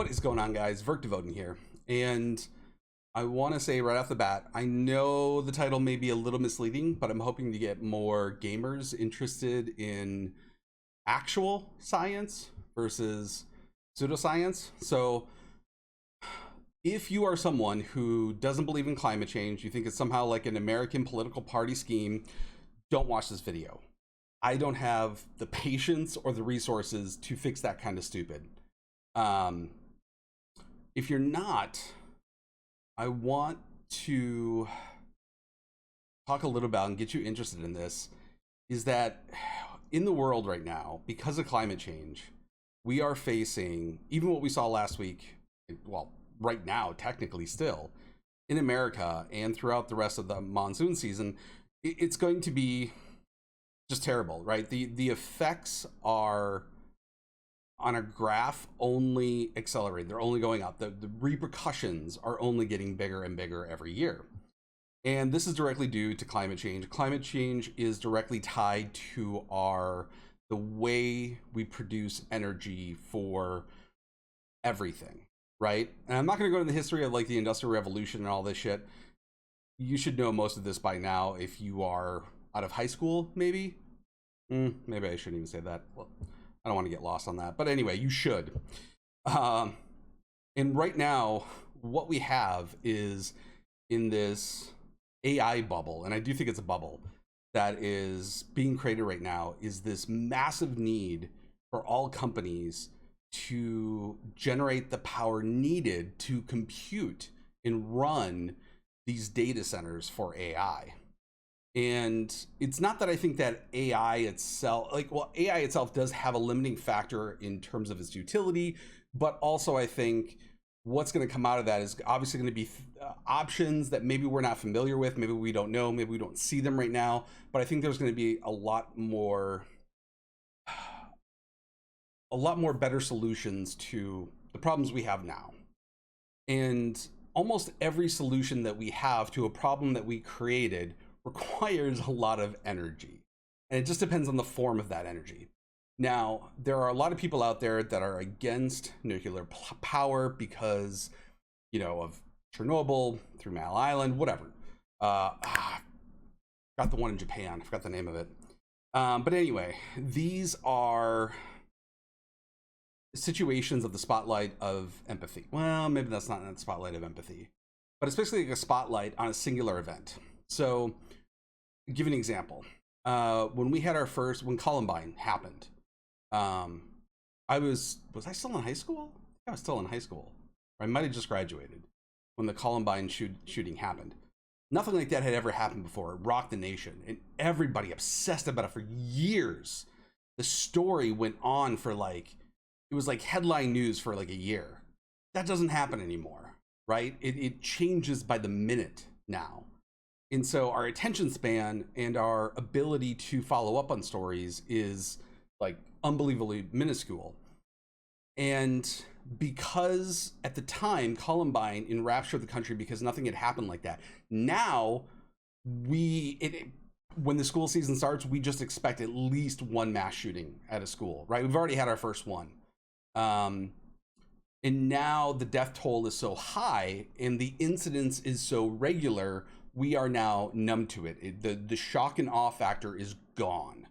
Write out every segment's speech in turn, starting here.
What is going on, guys? Verkdevoten here. And I want to say right off the bat, I know the title may be a little misleading, but I'm hoping to get more gamers interested in actual science versus pseudoscience. So if you are someone who doesn't believe in climate change, you think it's somehow like an American political party scheme, don't watch this video. I don't have the patience or the resources to fix that kind of stupid. Um, if you're not, I want to talk a little about and get you interested in this, is that in the world right now, because of climate change, we are facing, even what we saw last week, well, right now, technically still, in America and throughout the rest of the monsoon season, it's going to be just terrible, right? The effects are on a graph only accelerating. They're only going up. The repercussions are only getting bigger and bigger every year. And this is directly due to climate change. Climate change is directly tied to the way we produce energy for everything, right? And I'm not going to go into the history of like the Industrial Revolution and all this shit. You should know most of this by now if you are out of high school, maybe. Maybe I shouldn't even say that. Well, I don't want to get lost on that. But anyway, you should. And right now, what we have is in this AI bubble, and I do think it's a bubble that is being created right now, is this massive need for all companies to generate the power needed to compute and run these data centers for AI. And it's not that I think that AI itself, AI itself does have a limiting factor in terms of its utility, but also I think what's going to come out of that is obviously going to be options that maybe we're not familiar with, maybe we don't know, maybe we don't see them right now, but I think there's going to be a lot more better solutions to the problems we have now. And almost every solution that we have to a problem that we created requires a lot of energy, and it just depends on the form of that energy. Now, there are a lot of people out there that are against nuclear power because, of Chernobyl, 3 Mile Island, whatever. Got the one in Japan, I forgot the name of it. But anyway, these are situations of the spotlight of empathy. Well, maybe that's not the spotlight of empathy, but it's basically like a spotlight on a singular event. So, give an example. When we had when Columbine happened, was I still in high school? I was still in high school. Or I might have just graduated when the Columbine shooting happened. Nothing like that had ever happened before. It rocked the nation, and everybody obsessed about it for years. The story went on for it was like headline news for like a year. That doesn't happen anymore, right? It changes by the minute now. And so our attention span and our ability to follow up on stories is like unbelievably minuscule. And because at the time Columbine enraptured the country because nothing had happened like that. Now when the school season starts, we just expect at least one mass shooting at a school, right? We've already had our first one. And now the death toll is so high and the incidence is so regular, we are now numb to it. The shock and awe factor is gone.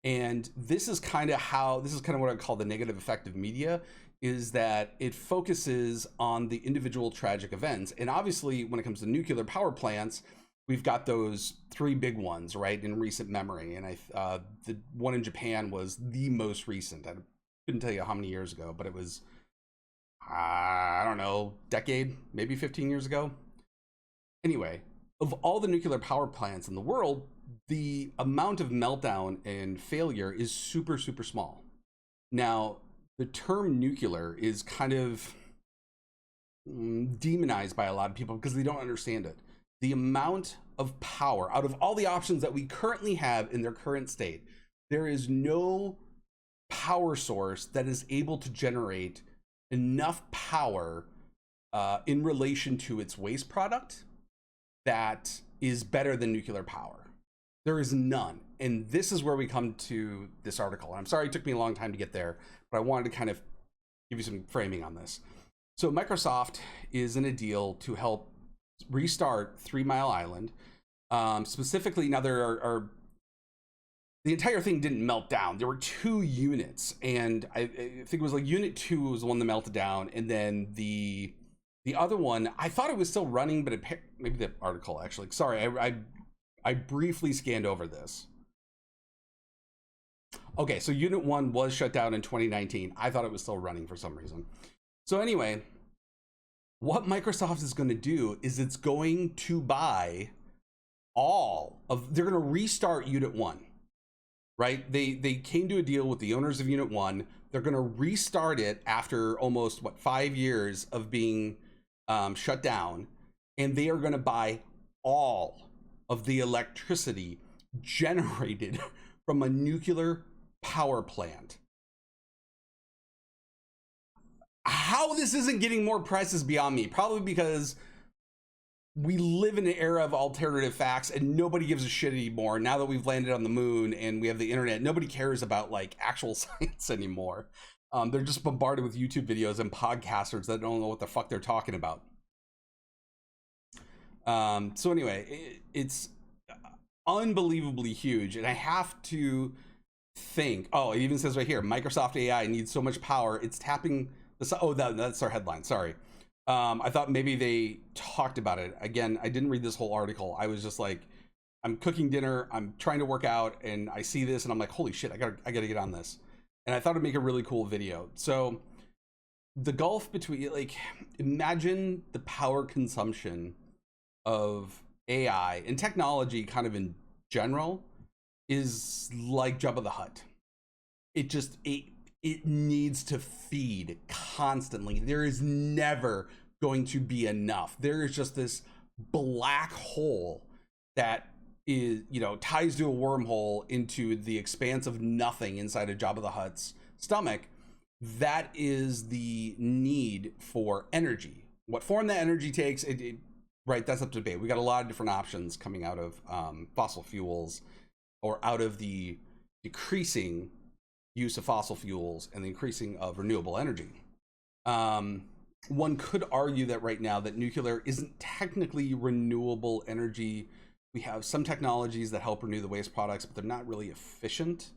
And this is kind of what I call the negative effect of media, is that it focuses on the individual tragic events. And obviously, when it comes to nuclear power plants, we've got those 3 big ones, right, in recent memory. And the one in Japan was the most recent. I couldn't tell you how many years ago, but it was, I don't know, decade, maybe 15 years ago. Anyway, of all the nuclear power plants in the world, the amount of meltdown and failure is super, super small. Now, the term nuclear is kind of demonized by a lot of people because they don't understand it. The amount of power, out of all the options that we currently have in their current state, there is no power source that is able to generate enough power in relation to its waste product that is better than nuclear power. There is none. And this is where we come to this article. And I'm sorry it took me a long time to get there, but I wanted to kind of give you some framing on this. So Microsoft is in a deal to help restart 3 Mile Island. Specifically, now there are the entire thing didn't melt down. There were 2 units, and I think it was like Unit 2 was the one that melted down, and then the other one, I thought it was still running, but maybe the article actually. Sorry, I briefly scanned over this. Okay, so Unit 1 was shut down in 2019. I thought it was still running for some reason. So anyway, what Microsoft is going to do is it's going to buy they're going to restart Unit 1. Right? They came to a deal with the owners of Unit 1. They're going to restart it after almost 5 years of being shut down, and they are going to buy all of the electricity generated from a nuclear power plant. How this isn't getting more press is beyond me. Probably because we live in an era of alternative facts and nobody gives a shit anymore. Now that we've landed on the moon and we have the internet, nobody cares about like actual science anymore. They're just bombarded with YouTube videos and podcasters that don't know what the fuck they're talking about. So anyway, it's unbelievably huge, and I have to think, oh, it even says right here, Microsoft AI needs so much power, it's tapping the, that's our headline, sorry. I thought maybe they talked about it. Again, I didn't read this whole article. I was just like, I'm cooking dinner, I'm trying to work out, and I see this and I'm like, holy shit, I gotta get on this. And I thought it'd make a really cool video. So the gulf between, like, imagine the power consumption of AI and technology kind of in general is like Jabba the Hutt. It needs to feed constantly. There is never going to be enough. There is just this black hole that is, ties to a wormhole into the expanse of nothing inside of Jabba the Hutt's stomach. That is the need for energy. What form that energy takes, right, that's up to debate. We got a lot of different options coming out of fossil fuels, or out of the decreasing use of fossil fuels and the increasing of renewable energy. One could argue that right now that nuclear isn't technically renewable energy. We have some technologies that help renew the waste products, but they're not really efficient.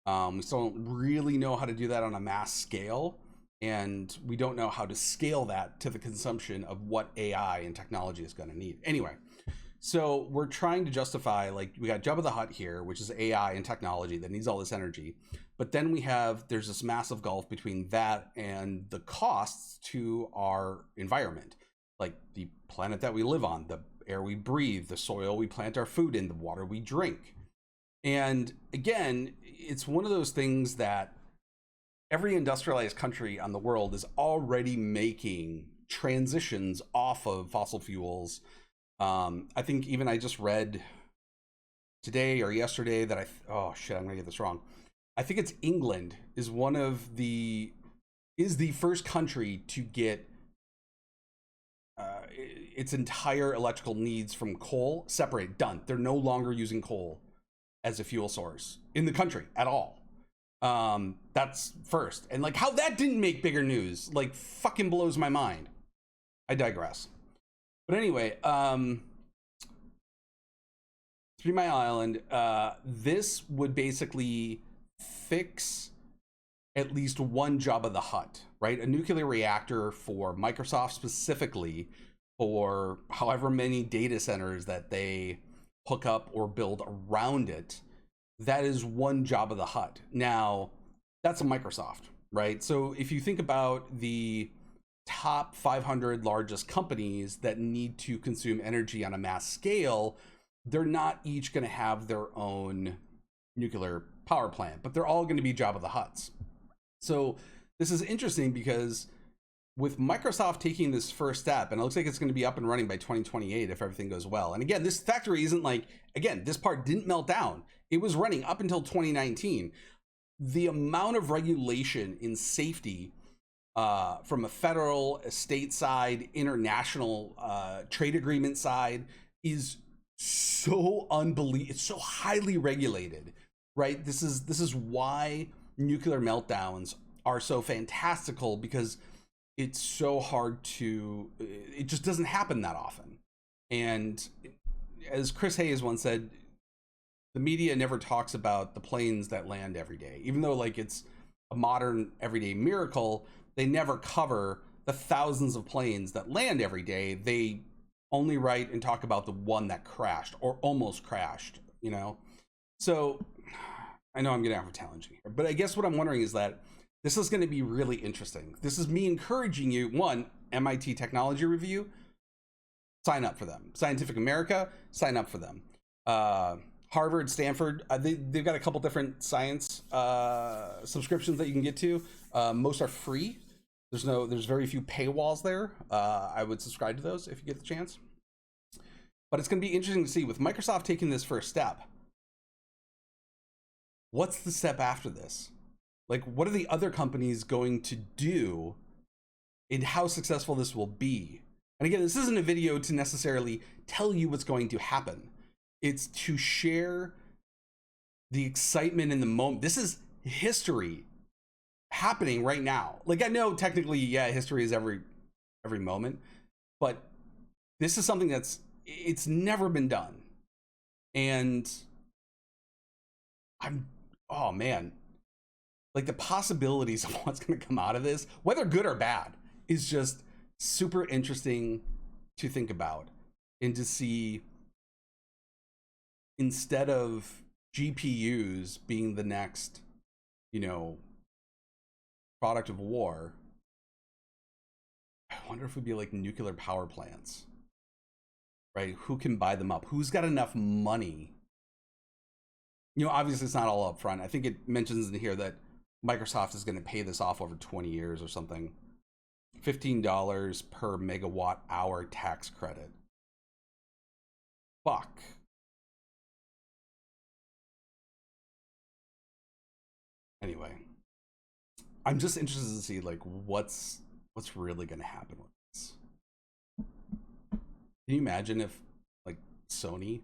We still don't really know how to do that on a mass scale, and we don't know how to scale that to the consumption of what AI and technology is going to need. Anyway, so we're trying to justify, like, we got Jabba the Hutt here, which is AI and technology that needs all this energy. But then there's this massive gulf between that and the costs to our environment, like the planet that we live on, the air we breathe, the soil we plant our food in, the water we drink. And again, it's one of those things that every industrialized country on the world is already making transitions off of fossil fuels. I think even I just read today or yesterday that oh shit, I'm gonna get this wrong. I think it's England is the first country to get its entire electrical needs from coal separated, done. They're no longer using coal as a fuel source in the country at all. That's first. And like how that didn't make bigger news, like fucking blows my mind. I digress. But anyway, 3 Mile Island, this would basically fix at least one Jabba the Hutt, right? A nuclear reactor for Microsoft specifically, for however many data centers that they hook up or build around it. That is one Jabba the Hutt. Now, that's a Microsoft, right? So if you think about the top 500 largest companies that need to consume energy on a mass scale, they're not each going to have their own nuclear power plant, but they're all going to be Jabba the Hutts. So this is interesting because with Microsoft taking this first step, and it looks like it's going to be up and running by 2028 if everything goes well. And again, this factory isn't like, again, this part didn't melt down. It was running up until 2019. The amount of regulation in safety from a federal, a state side, international trade agreement side is so unbelievable. It's so highly regulated, right? This is why nuclear meltdowns are so fantastical because it's so hard to, it just doesn't happen that often. And as Chris Hayes once said, the media never talks about the planes that land every day, even though like it's a modern everyday miracle. They never cover the thousands of planes that land every day. They only write and talk about the one that crashed or almost crashed, you know? So I know I'm getting out for challenging here, but I guess what I'm wondering is that this is going to be really interesting. This is me encouraging you. One, MIT Technology Review, sign up for them. Scientific America, sign up for them. Harvard, Stanford, they've got a couple different science subscriptions that you can get to. Most are free. There's very few paywalls there. I would subscribe to those if you get the chance. But it's going to be interesting to see with Microsoft taking this first step. What's the step after this? Like, what are the other companies going to do, and how successful this will be? And again, this isn't a video to necessarily tell you what's going to happen. It's to share the excitement in the moment. This is history happening right now. Like, I know technically, yeah, history is every moment, but this is something it's never been done. And oh man, like the possibilities of what's going to come out of this, whether good or bad, is just super interesting to think about and to see. Instead of GPUs being the next, product of war, I wonder if it would be like nuclear power plants, right? Who can buy them up? Who's got enough money? Obviously it's not all up front. I think it mentions in here that Microsoft is going to pay this off over 20 years or something. $15 per megawatt hour tax credit. Fuck. Anyway, I'm just interested to see like what's really going to happen with this. Can you imagine if like Sony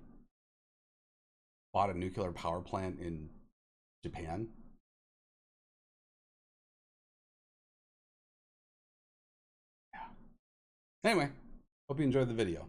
bought a nuclear power plant in Japan? Yeah. Anyway, hope you enjoyed the video.